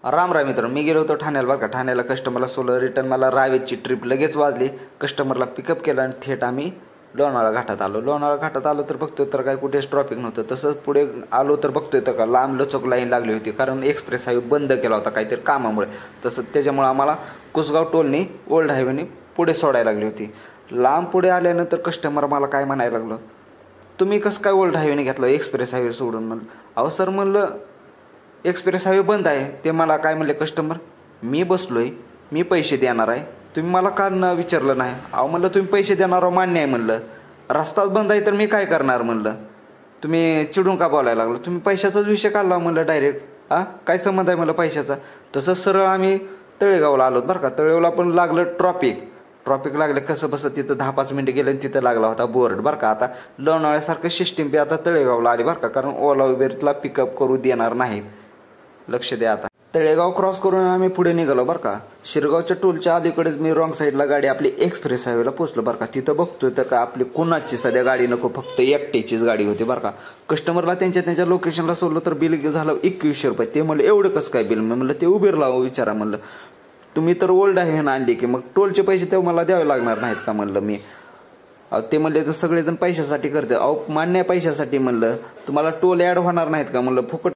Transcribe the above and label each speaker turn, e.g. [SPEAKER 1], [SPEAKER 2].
[SPEAKER 1] राम राम मित्र, मी गेलो होतो ठाण्याला बरं का. ठाण्याला कस्टमरला सोडलं, रिटर्न मला रावेतची ट्रिप लगेच वाजली. कस्टमरला पिकअप केलं आणि थेट आम्ही लोणावळा घाटात आलो. लोणावळा घाटात आलो तर बघतोय तर काय कुठेच ट्रॉफिक नव्हतं. तसंच पुढे आलो तर बघतोय तर का लांब लचक लाईन लागली होती, कारण एक्सप्रेस हायवे बंद केला होता काहीतरी कामामुळे. तसं त्याच्यामुळे आम्हाला कुसगाव टोलनी ओल्ड हायवेने पुढे सोडायला लागली होती. लांब पुढे आल्यानंतर कस्टमर मला काय म्हणायला लागलं, तुम्ही कसं काय ओल्ड हायवेने घेतलं एक्सप्रेस हायवे सोडून? म्हणलं अहो सर, म्हणलं एक्सप्रेस हायवे बंद आहे. ते मला काय म्हणले कस्टमर, मी बसलोय, मी पैसे देणार आहे, तुम्ही मला का न विचारलं नाही? अहो म्हणलं तुम्ही पैसे देणार मान्य आहे, म्हणलं रस्ताच बंद आहे तर मी काय करणार? म्हणलं तुम्ही चिडून का बोलायला लागलो? तुम्ही पैशाचाच विषय काढला म्हणलं डायरेक्ट. काय संबंध आहे म्हणलं पैशाचा? तसंच सरळ आम्ही तळेगावला आलो बरं का. तळेगावला पण लागलं ट्रॉफिक लागलं कसं बसं. तिथं 10-5 मिनिटं गेलं आणि तिथं लागला होता बोर्ड बरं का. आता लोणावळ्यासारखं सिस्टीम बी आता तळेगावला आली बरं का, कारण ओला उबेरला पिकअप करू देणार नाहीत. लक्ष द्या. आता तळेगाव क्रॉस करून आम्ही पुढे निघालो बरं का. शिरगावच्या टोलच्या अलीकडेच मी रॉंग साईडला गाडी आपली एक्सप्रेस हायवेला पोहोचलो बरं का. तिथं बघतोय तर का आपली कुणाची सध्या गाडी नको, फक्त एकट्याचीच गाडी होती बरं का. कस्टमरला त्यांच्या लोकेशनला सोडलं तर बिल झालं 2100 रुपये. ते म्हणलं एवढं कसं काय बिल? म्हणलं ते उबेरला विचारा. म्हणलं तुम्ही तर ओल्ड आहे ना आणली की मग टोलचे पैसे ते मला द्यावे लागणार नाहीत का? म्हणलं मी. ते म्हणले तर सगळेजण पैशासाठी करते. अहो मान्य पैशासाठी. म्हणलं तुम्हाला टोल ॲड होणार नाहीत का? म्हणलं फुकट